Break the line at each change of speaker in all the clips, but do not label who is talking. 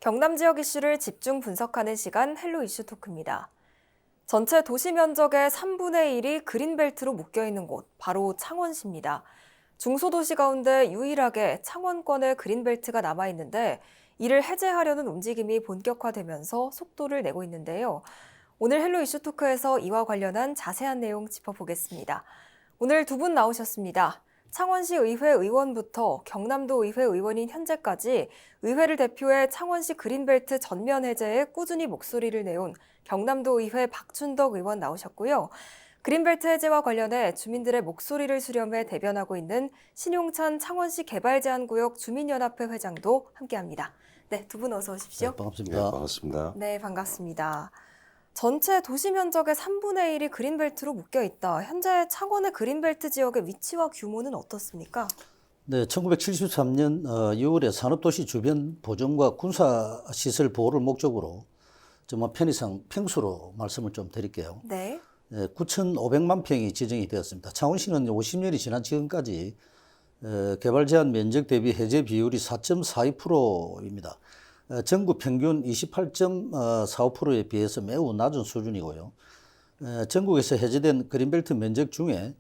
경남 지역 이슈를 집중 분석하는 시간 헬로 이슈 토크입니다. 전체 도시 면적의 3분의 1이 그린벨트로 묶여있는 곳, 바로 창원시입니다. 중소도시 가운데 유일하게 창원권에 그린벨트가 남아있는데 이를 해제하려는 움직임이 본격화되면서 속도를 내고 있는데요. 오늘 헬로 이슈 토크에서 이와 관련한 자세한 내용 짚어보겠습니다. 오늘 두 분 나오셨습니다. 창원시 의회 의원부터 경남도 의회 의원인 현재까지 의회를 대표해 창원시 그린벨트 전면 해제에 꾸준히 목소리를 내온 경남도 의회 박춘덕 의원 나오셨고요. 그린벨트 해제와 관련해 주민들의 목소리를 수렴해 대변하고 있는 신용찬 창원시 개발제한구역 주민연합회 회장도 함께합니다. 네, 두 분 어서 오십시오.
네, 반갑습니다.
네, 반갑습니다.
네, 반갑습니다. 전체 도시 면적의 3분의 1이 그린벨트로 묶여있다. 현재 창원의 그린벨트 지역의 위치와 규모는 어떻습니까?
네, 1973년 6월에 산업도시 주변 보존과 군사시설 보호를 목적으로 정말 편의상 평수로 말씀을 좀 드릴게요.
네.
9,500만 평이 지정이 되었습니다. 창원시는 50년이 지난 지금까지 개발 제한 면적 대비 해제 비율이 4.42%입니다. 전국 평균 28.45%에 비해서 매우 낮은 수준이고요. 전국에서 해제된 그린벨트 면적 중에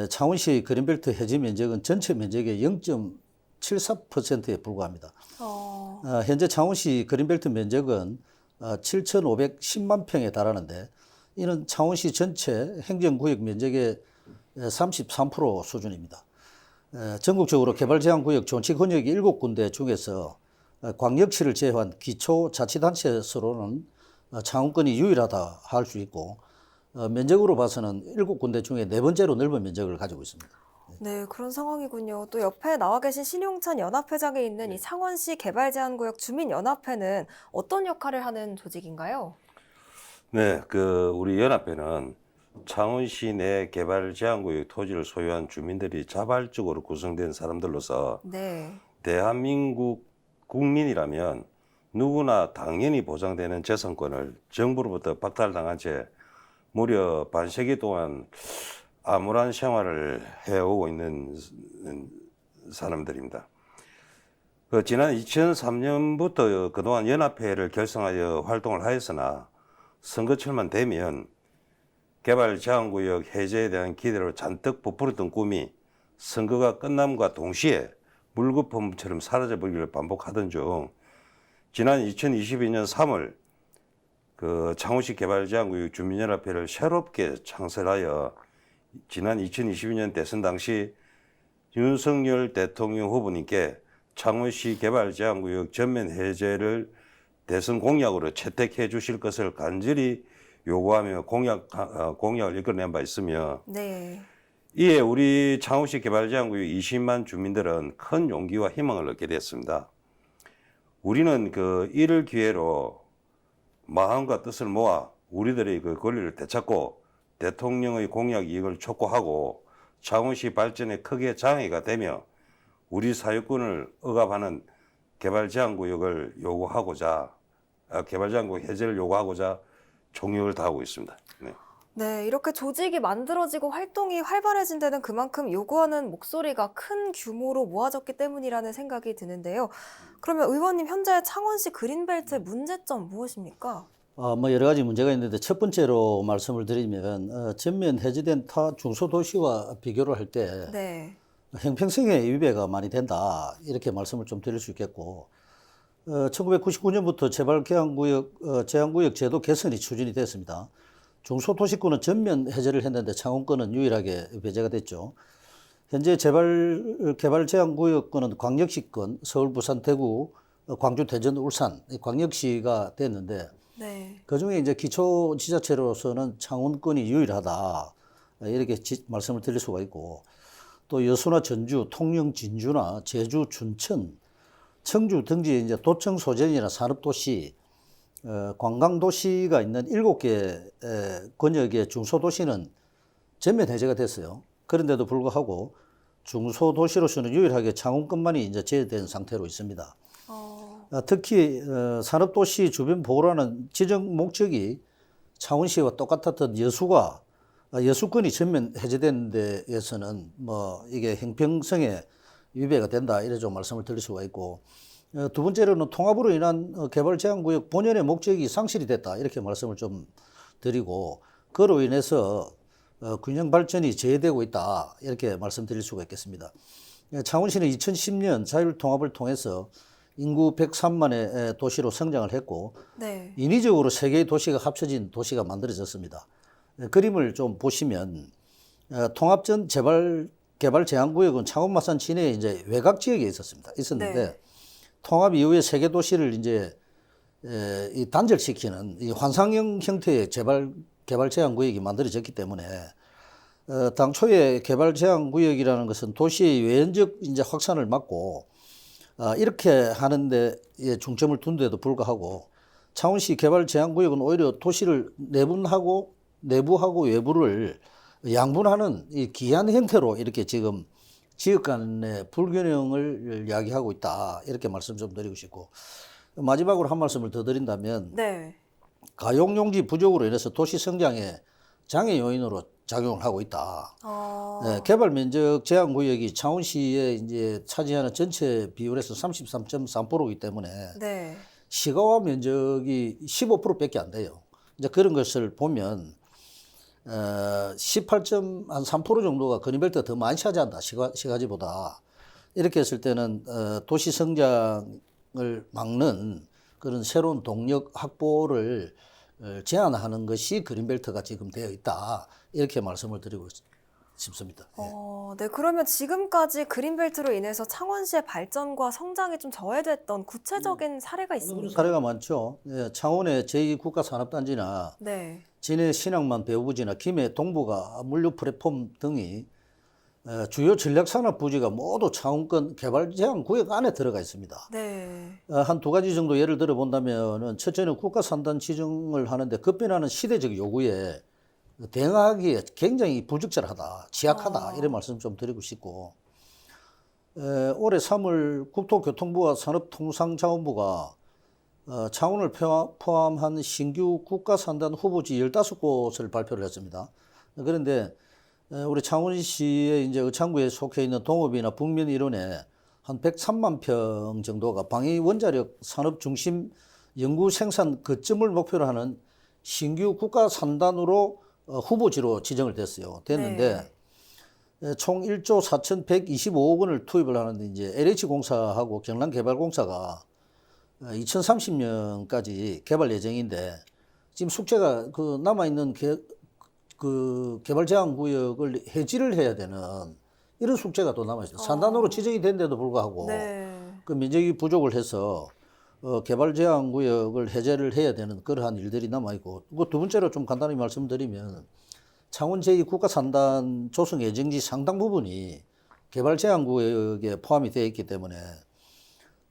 창원시 그린벨트 해제 면적은 전체 면적의 0.74%에 불과합니다. 현재 창원시 그린벨트 면적은 7,510만 평에 달하는데 이는 창원시 전체 행정구역 면적의 33% 수준입니다. 전국적으로 개발제한구역 존치권역이 7군데 중에서 광역시를 제외한 기초자치단체로는 창원권이 유일하다 할 수 있고 면적으로 봐서는 7군데 중에 네 번째로 넓은 면적을 가지고 있습니다.
네, 그런 상황이군요. 또 옆에 나와 계신 신용찬 연합회장에 있는 이 창원시 개발제한구역 주민연합회는 어떤 역할을 하는 조직인가요?
네, 우리 연합회는 창원시 내 개발 제한구역 토지를 소유한 주민들이 자발적으로 구성된 사람들로서
네.
대한민국 국민이라면 누구나 당연히 보장되는 재산권을 정부로부터 박탈당한 채 무려 반세기 동안 암울한 생활을 해오고 있는 사람들입니다. 지난 2003년부터 그동안 연합회를 결성하여 활동을 하였으나 선거철만 되면 개발 제한구역 해제에 대한 기대로 잔뜩 부풀었던 꿈이 선거가 끝남과 동시에 물거품처럼 사라져버리기를 반복하던 중 지난 2022년 3월 창원시 개발제한구역 주민연합회를 새롭게 창설하여 지난 2022년 대선 당시 윤석열 대통령 후보님께 창원시 개발제한구역 전면 해제를 대선 공약으로 채택해 주실 것을 간절히 요구하며 공약을 이끌어낸 바 있으며
네.
이에 우리 창원시 개발제한구역 20만 주민들은 큰 용기와 희망을 얻게 됐습니다. 우리는 이를 기회로 마음과 뜻을 모아 우리들의 권리를 되찾고 대통령의 공약 이익을 촉구하고 창원시 발전에 크게 장애가 되며 우리 사유권을 억압하는 개발제한구역을 요구하고자 개발제한구역 해제를 요구하고자 총력을 다하고 있습니다. 네.
네, 이렇게 조직이 만들어지고 활동이 활발해진 데는 그만큼 요구하는 목소리가 큰 규모로 모아졌기 때문이라는 생각이 드는데요. 그러면 의원님, 현재 창원시 그린벨트의 문제점 무엇입니까?
여러 가지 문제가 있는데 첫 번째로 말씀을 드리면 전면 해제된 타 중소도시와 비교를 할 때
네.
형평성의 위배가 많이 된다 이렇게 말씀을 좀 드릴 수 있겠고 1999년부터 제한구역 제도 개선이 추진이 됐습니다. 중소도시권은 전면 해제를 했는데 창원권은 유일하게 배제가 됐죠. 현재 개발 제한구역권은 광역시권, 서울, 부산, 대구, 광주, 대전, 울산 광역시가 됐는데
네.
그중에 이제 기초지자체로서는 창원권이 유일하다 이렇게 말씀을 드릴 수가 있고 또 여수나 전주, 통영, 진주나 제주, 춘천, 청주 등지에 이제 도청 소재지나 산업도시, 관광도시가 있는 7개 권역의 중소도시는 전면 해제가 됐어요. 그런데도 불구하고 중소도시로서는 유일하게 창원권만이 이제 제외된 상태로 있습니다. 특히 산업도시 주변 보호라는 지정 목적이 창원시와 똑같았던 여수권이 전면 해제된 데에서는 이게 형평성에 위배가 된다 이래 좀 말씀을 드릴 수가 있고 두 번째로는 통합으로 인한 개발 제한구역 본연의 목적이 상실이 됐다 이렇게 말씀을 좀 드리고 그로 인해서 균형 발전이 제외되고 있다 이렇게 말씀드릴 수가 있겠습니다. 창원시는 2010년 자율통합을 통해서 인구 103만의 도시로 성장을 했고
네.
인위적으로 세 개의 도시가 합쳐진 도시가 만들어졌습니다. 그림을 좀 보시면 통합전 개발 제한구역은 창원 마산 시내에 이제 외곽 지역에 있었는데
네.
통합 이후에 세 개 도시를 이제 이 단절시키는 이 환상형 형태의 개발 제한구역이 만들어졌기 때문에 당초에 개발 제한구역이라는 것은 도시의 외연적 이제 확산을 막고 이렇게 하는데 중점을 둔 데도 불구하고 창원시 개발 제한구역은 오히려 도시를 내부하고 외부를 양분하는 이 기한 형태로 이렇게 지금 지역 간의 불균형을 이야기하고 있다 이렇게 말씀 좀 드리고 싶고 마지막으로 한 말씀을 더 드린다면
네.
가용용지 부족으로 인해서 도시 성장에 장애 요인으로 작용을 하고 있다. 네, 개발 면적 제한 구역이 창원시에 이제 차지하는 전체 비율에서 33.3%이기 때문에
네.
시가와 면적이 15%밖에 안 돼요. 이제 그런 것을 보면 18.3% 정도가 그린벨트가 더 많이 차지한다. 시가지보다. 이렇게 했을 때는 도시 성장을 막는 그런 새로운 동력 확보를 제한하는 것이 그린벨트가 지금 되어 있다. 이렇게 말씀을 드리고 싶습니다.
네. 그러면 지금까지 그린벨트로 인해서 창원시의 발전과 성장이 좀 저해됐던 구체적인 사례가 있습니까?
사례가 많죠. 창원의 제2국가산업단지나
네.
진해 신항만 배후부지나 김해 동부가 물류 플랫폼 등이 주요 전략산업 부지가 모두 창원권 개발 제한 구역 안에 들어가 있습니다.
네.
한 두 가지 정도 예를 들어 본다면은 첫째는 국가산단 지정을 하는데 급변하는 시대적 요구에 대응하기에 굉장히 부적절하다, 취약하다 이런 말씀 좀 드리고 싶고 올해 3월 국토교통부와 산업통상자원부가 창원을 포함한 신규 국가산단 후보지 15곳을 발표를 했습니다. 그런데 우리 창원시의 이제 의창구에 속해 있는 동업이나 북면 일원에 한 103만 평 정도가 방위 원자력 산업 중심 연구 생산 거점을 목표로 하는 신규 국가산단으로 후보지로 지정을 됐는데 총 1조 4,125억 원을 투입을 하는데 이제 LH공사하고 경남개발공사가 2030년까지 개발 예정인데 지금 숙제가 그 남아있는 그 개발 제한 구역을 해지를 해야 되는 이런 숙제가 또 남아있어요. 산단으로 지정이 된데도 불구하고 그 면적이 부족을 해서 개발 제한 구역을 해제를 해야 되는 그러한 일들이 남아있고 두 번째로 좀 간단히 말씀드리면 창원 제2국가산단 조성 예정지 상당 부분이 개발 제한 구역에 포함이 되어 있기 때문에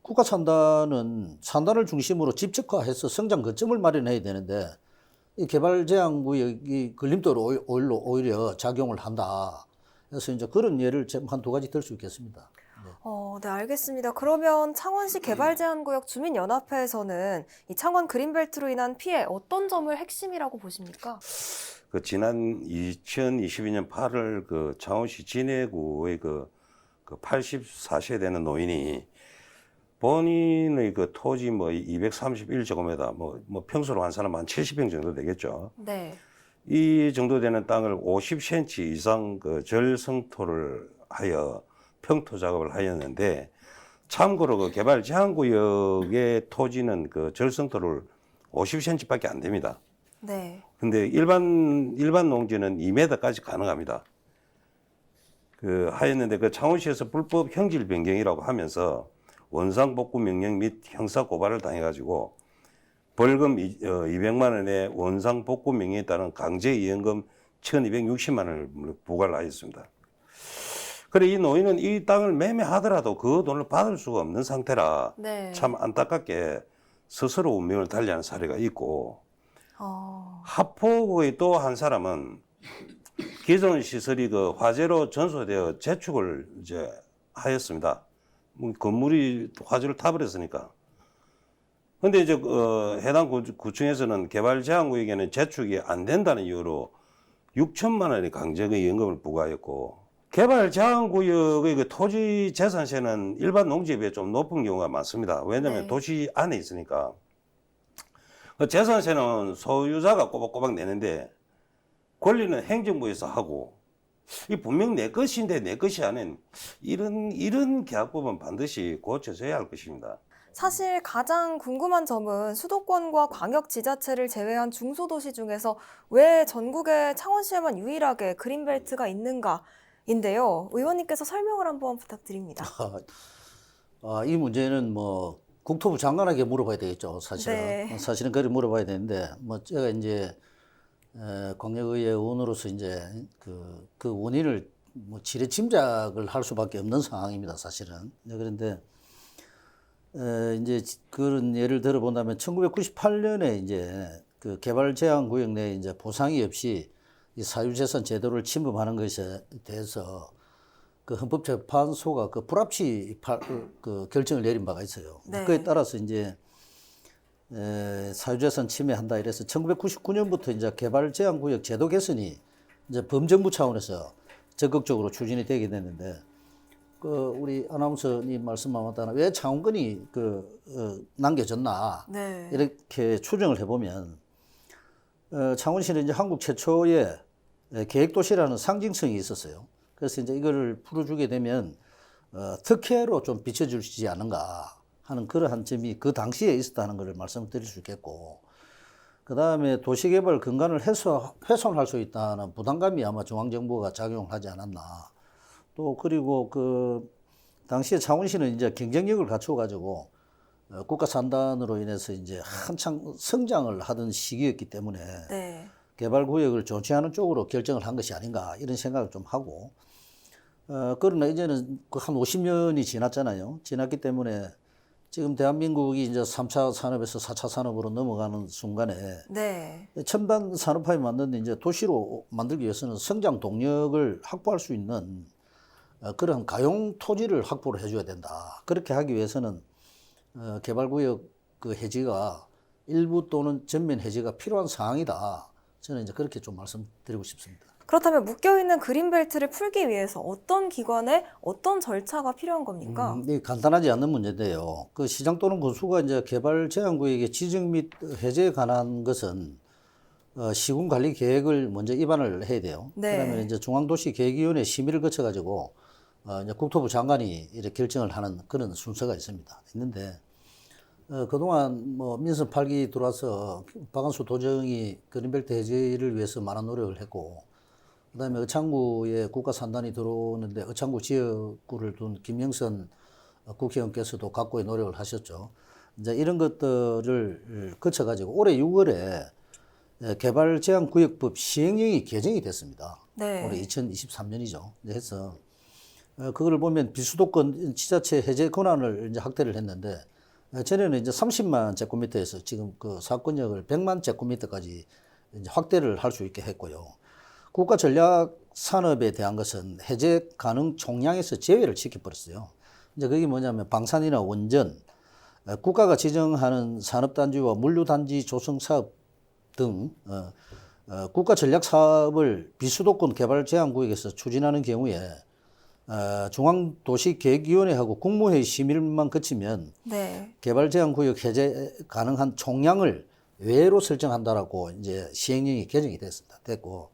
국가산단은 산단을 중심으로 집적화해서 성장 거점을 마련해야 되는데 이 개발 제한 구역이 걸림돌로 오히려 작용을 한다. 그래서 이제 그런 예를 한 두 가지 들 수 있겠습니다.
네, 알겠습니다. 그러면 창원시 개발제한구역 주민연합회에서는 이 창원 그린벨트로 인한 피해 어떤 점을 핵심이라고 보십니까?
그 지난 2022년 8월 그 창원시 진해구의 그 84세 되는 노인이 본인의 그 토지 뭐 231제곱미터 뭐 평수로 한 사람 한 70평 정도 되겠죠.
네.
이 정도 되는 땅을 50cm 이상 그 절성토를 하여 평토 작업을 하였는데 참고로 그 개발 제한구역의 토지는 그 절성토를 50cm밖에 안 됩니다.
네.
근데 일반 농지는 2m까지 가능합니다. 그 하였는데 그 창원시에서 불법 형질 변경이라고 하면서 원상복구 명령 및 형사 고발을 당해가지고 벌금 200만 원의 원상복구 명령에 따른 강제이행금 1,260만 원을 부과를 하였습니다. 그래 이 노인은 이 땅을 매매하더라도 그 돈을 받을 수가 없는 상태라 참 안타깝게 스스로 운명을 달리하는 사례가 있고 하포구의 또 한 사람은 기존 시설이 그 화재로 전소되어 재축을 이제 하였습니다. 건물이 화재를 타버렸으니까. 근데 이제 해당 구청에서는 개발 제한구역에는 재축이 안 된다는 이유로 6천만 원의 강제의 연금을 부과했고 개발 제한구역의 그 토지 재산세는 일반 농지에 비해 좀 높은 경우가 많습니다. 왜냐하면
네.
도시 안에 있으니까. 그 재산세는 소유자가 꼬박꼬박 내는데 권리는 행정부에서 하고 이 분명 내 것인데 내 것이 아닌 이런 계약법은 반드시 고쳐져야 할 것입니다.
사실 가장 궁금한 점은 수도권과 광역지자체를 제외한 중소도시 중에서 왜 전국에 창원시에만 유일하게 그린벨트가 있는가인데요. 의원님께서 설명을 한번 부탁드립니다.
이 문제는 뭐 국토부 장관에게 물어봐야 되겠죠, 사실은.
네.
사실은 그래 물어봐야 되는데, 뭐 제가 이제 광역의회 의원으로서 이제 그 원인을 뭐 지레 짐작을 할 수밖에 없는 상황입니다, 사실은. 그런데 이제 그런 예를 들어본다면 1998년에 이제 그 개발 제한 구역 내에 이제 보상이 없이 이 사유재산 제도를 침범하는 것에 대해서 그 헌법재판소가 그 불합치 그 결정을 내린 바가 있어요.
네.
그에 따라서 이제 사유재산 침해한다 이래서 1999년부터 이제 개발 제한 구역 제도 개선이 이제 범정부 차원에서 적극적으로 추진이 되게 됐는데 그 우리 아나운서님 말씀만 따라 왜 창원권이 남겨졌나
네.
이렇게 추정을 해보면 창원시는 이제 한국 최초의 계획도시라는 상징성이 있었어요. 그래서 이제 이거를 풀어주게 되면 특혜로 좀 비춰주시지 않은가 하는 그러한 점이 그 당시에 있었다는 것을 말씀드릴 수 있겠고, 그 다음에 도시개발 근간을 훼손할 수 있다는 부담감이 아마 중앙정부가 작용을 하지 않았나. 또 그리고 그 당시에 창원시는 이제 경쟁력을 갖춰가지고 국가 산단으로 인해서 이제 한창 성장을 하던 시기였기 때문에
네.
개발 구역을 조치하는 쪽으로 결정을 한 것이 아닌가 이런 생각을 좀 하고, 그러나 이제는 한 50년이 지났잖아요. 지났기 때문에 지금 대한민국이 이제 3차 산업에서 4차 산업으로 넘어가는 순간에
네.
첨단 산업화에 맞는 이제 도시로 만들기 위해서는 성장 동력을 확보할 수 있는 그런 가용 토지를 확보를 해줘야 된다. 그렇게 하기 위해서는 개발구역 그 해지가 일부 또는 전면 해지가 필요한 상황이다. 저는 이제 그렇게 좀 말씀드리고 싶습니다.
그렇다면 묶여있는 그린벨트를 풀기 위해서 어떤 기관에 어떤 절차가 필요한 겁니까?
이게 간단하지 않는 문제인데요. 그 시장 또는 군수가 이제 개발 제한 구역의 지정 및 해제에 관한 것은 시군 관리 계획을 먼저 입안을 해야 돼요.
네.
그러면 이제 중앙도시계획위원회 심의를 거쳐가지고 이제 국토부 장관이 이렇게 결정을 하는 그런 순서가 있는데 그동안 뭐 민선 8기 들어와서 박안수 도정이 그린벨트 해제를 위해서 많은 노력을 했고, 그다음에 의창구에 국가 산단이 들어오는데 의창구 지역구를 둔 김영선 국회의원께서도 각고의 노력을 하셨죠. 이제 이런 것들을 거쳐가지고 올해 6월에 개발제한구역법 시행령이 개정이 됐습니다.
네.
올해 2023년이죠. 그래서 그걸 보면 비수도권 지자체 해제 권한을 이제 확대를 했는데 전에는 이제 30만 제곱미터에서 지금 그 사건역을 100만 제곱미터까지 이제 확대를 할 수 있게 했고요. 국가 전략 산업에 대한 것은 해제 가능 총량에서 제외를 시켜버렸어요. 이제 그게 뭐냐면 방산이나 원전, 국가가 지정하는 산업단지와 물류단지 조성 사업 등 국가 전략 사업을 비수도권 개발 제한 구역에서 추진하는 경우에 중앙도시계획위원회하고 국무회의 심의만 거치면
네.
개발 제한 구역 해제 가능한 총량을 외로 설정한다라고 이제 시행령이 개정이 됐고,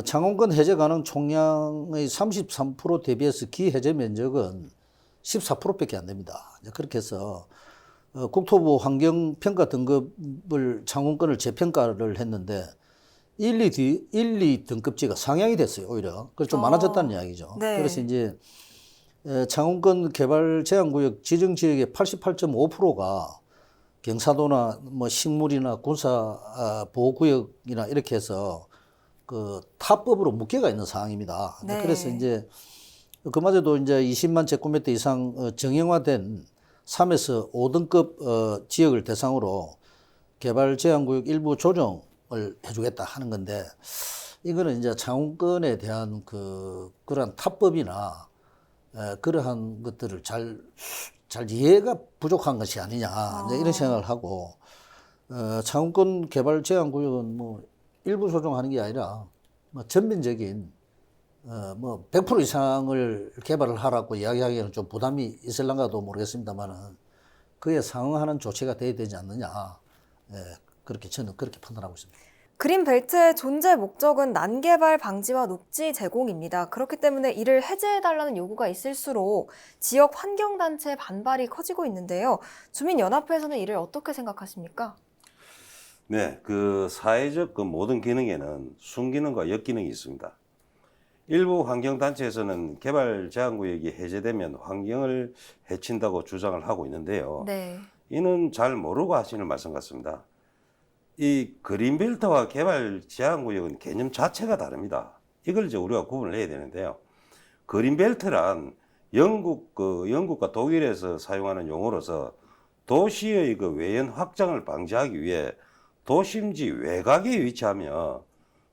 창원권 해제 가능 총량의 33% 대비해서 기해제 면적은 14%밖에 안 됩니다. 그렇게 해서 국토부 환경평가 등급을 창원권을 재평가를 했는데 1, 2 등급지가 상향이 됐어요, 오히려. 그래서 좀 많아졌다는 이야기죠.
네.
그래서 이제 창원권 개발 제한구역 지정지역의 88.5%가 경사도나 뭐 식물이나 군사 보호구역이나 이렇게 해서 그 타법으로 묶여가 있는 상황입니다.
네.
그래서 이제 그마저도 이제 20만 제곱미터 이상 정형화된 3에서 5등급 지역을 대상으로 개발 제한구역 일부 조정을 해주겠다 하는 건데, 이거는 이제 창원권에 대한 그러한 타법이나 그러한 것들을 잘 이해가 부족한 것이 아니냐 이제 이런 생각을 하고, 창원권 개발 제한구역은 뭐 일부 조정하는 게 아니라 뭐 전면적인 뭐 100% 이상을 개발을 하라고 이야기하기에는 좀 부담이 있을런가도 모르겠습니다만은 그에 상응하는 조치가 돼야 되지 않느냐. 예, 그렇게 저는 그렇게 판단하고 있습니다.
그린벨트의 존재 목적은 난개발 방지와 녹지 제공입니다. 그렇기 때문에 이를 해제해달라는 요구가 있을수록 지역 환경단체의 반발이 커지고 있는데요. 주민연합회에서는 이를 어떻게 생각하십니까?
네, 그 사회적 그 모든 기능에는 순기능과 역기능이 있습니다. 일부 환경단체에서는 개발 제한구역이 해제되면 환경을 해친다고 주장을 하고 있는데요.
네.
이는 잘 모르고 하시는 말씀 같습니다. 이 그린벨트와 개발 제한구역은 개념 자체가 다릅니다. 이걸 이제 우리가 구분을 해야 되는데요. 그린벨트란 영국과 독일에서 사용하는 용어로서 도시의 그 외연 확장을 방지하기 위해 도심지 외곽에 위치하며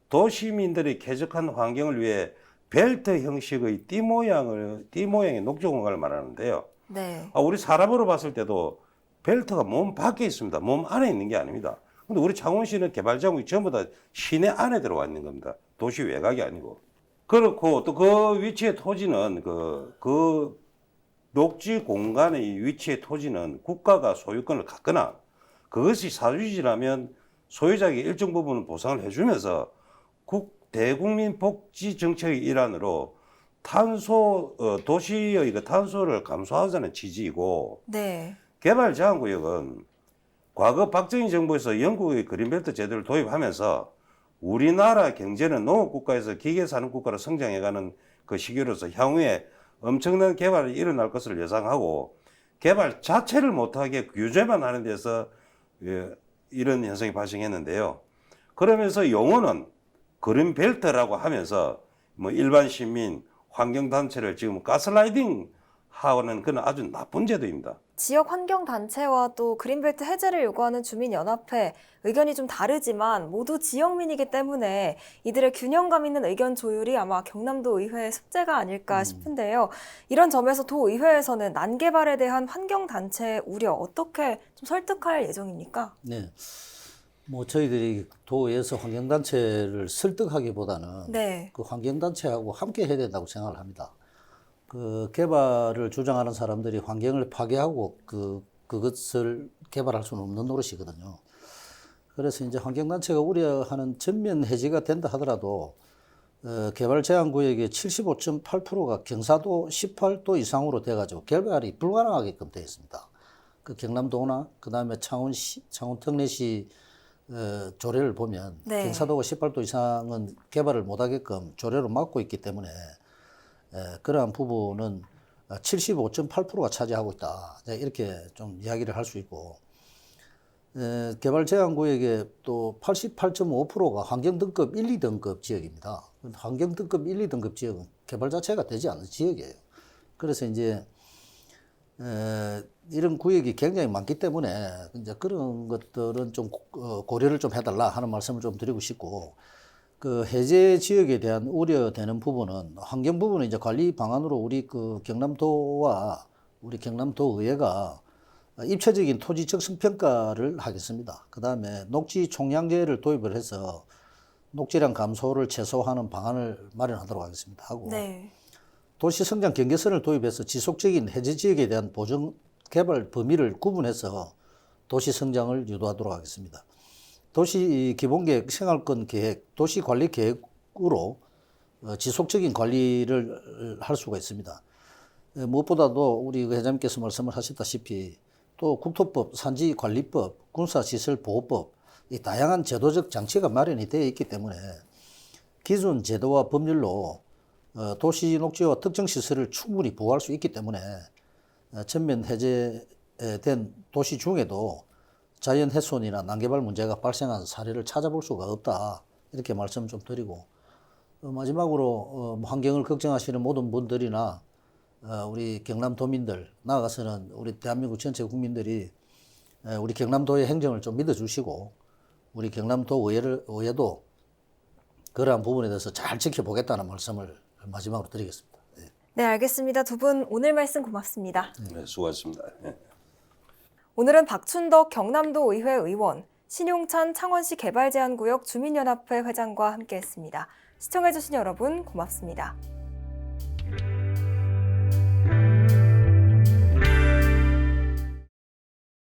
도시민들이 쾌적한 환경을 위해 벨트 형식의 띠 모양의 녹지 공간을 말하는데요.
네.
우리 사람으로 봤을 때도 벨트가 몸 밖에 있습니다. 몸 안에 있는 게 아닙니다. 근데 우리 창원시는 개발자국이 전부 다 시내 안에 들어와 있는 겁니다. 도시 외곽이 아니고. 그렇고 또 그 위치의 토지는 그 녹지 공간의 위치의 토지는 국가가 소유권을 갖거나 그것이 사유지라면 소유자에게 일정 부분 보상을 해주면서 대국민 복지 정책의 일환으로 도시의 그 탄소를 감소하자는 취지이고,
네.
개발 제한구역은 과거 박정희 정부에서 영국의 그린벨트 제도를 도입하면서 우리나라 경제는 농업국가에서 기계산업국가로 성장해가는 그 시기로서 향후에 엄청난 개발이 일어날 것을 예상하고 개발 자체를 못하게 규제만 하는 데서 이런 현상이 발생했는데요. 그러면서 용어는 그린벨트라고 하면서 뭐 일반 시민, 환경단체를 지금 가스라이딩 하는 그런 아주 나쁜 제도입니다.
지역 환경단체와 또 그린벨트 해제를 요구하는 주민연합회 의견이 좀 다르지만 모두 지역민이기 때문에 이들의 균형감 있는 의견 조율이 아마 경남도 의회의 숙제가 아닐까 싶은데요. 이런 점에서 도의회에서는 난개발에 대한 환경단체의 우려 어떻게 좀 설득할 예정입니까?
네. 뭐 저희들이 도에서 환경단체를 설득하기보다는
네.
그 환경단체하고 함께 해야 된다고 생각을 합니다. 그 개발을 주장하는 사람들이 환경을 파괴하고 그것을 개발할 수는 없는 노릇이거든요. 그래서 이제 환경단체가 우려하는 전면 해제가 된다 하더라도 개발 제한 구역의 75.8%가 경사도 18도 이상으로 돼가지고 개발이 불가능하게끔 되어 있습니다. 그 경남도나 그 다음에 창원 특례시 조례를 보면
네.
경사도가 18도 이상은 개발을 못하게끔 조례로 막고 있기 때문에 그러한 부분은 75.8%가 차지하고 있다. 이렇게 좀 이야기를 할 수 있고, 개발 제한 구역의 또 88.5%가 환경 등급 1, 2등급 지역입니다. 환경 등급 1, 2등급 지역은 개발 자체가 되지 않는 지역이에요. 그래서 이제 이런 구역이 굉장히 많기 때문에 이제 그런 것들은 좀 고려를 좀 해달라 하는 말씀을 좀 드리고 싶고, 그 해제 지역에 대한 우려되는 부분은 환경 부분은 이제 관리 방안으로 우리 그 경남도와 우리 경남도 의회가 입체적인 토지 적성 평가를 하겠습니다. 그 다음에 녹지 총량제를 도입을 해서 녹지량 감소를 최소화하는 방안을 마련하도록 하겠습니다. 하고
네.
도시 성장 경계선을 도입해서 지속적인 해제 지역에 대한 보정 개발 범위를 구분해서 도시 성장을 유도하도록 하겠습니다. 도시 기본계획, 생활권 계획, 도시 관리 계획으로 지속적인 관리를 할 수가 있습니다. 무엇보다도 우리 회장님께서 말씀을 하셨다시피 또 국토법, 산지관리법, 군사시설보호법 이 다양한 제도적 장치가 마련이 되어 있기 때문에 기존 제도와 법률로 도시 녹지와 특정 시설을 충분히 보호할 수 있기 때문에 전면 해제된 도시 중에도 자연 훼손이나 난개발 문제가 발생한 사례를 찾아볼 수가 없다. 이렇게 말씀을 좀 드리고 마지막으로 환경을 걱정하시는 모든 분들이나 우리 경남도민들 나아가서는 우리 대한민국 전체 국민들이 우리 경남도의 행정을 좀 믿어주시고 우리 경남도 의회도 그러한 부분에 대해서 잘 지켜보겠다는 말씀을 마지막으로 드리겠습니다.
네, 알겠습니다. 두 분 오늘 말씀 고맙습니다.
네, 수고하셨습니다.
오늘은 박춘덕 경남도 의회 의원, 신용찬 창원시 개발제한구역 주민연합회 회장과 함께했습니다. 시청해주신 여러분 고맙습니다.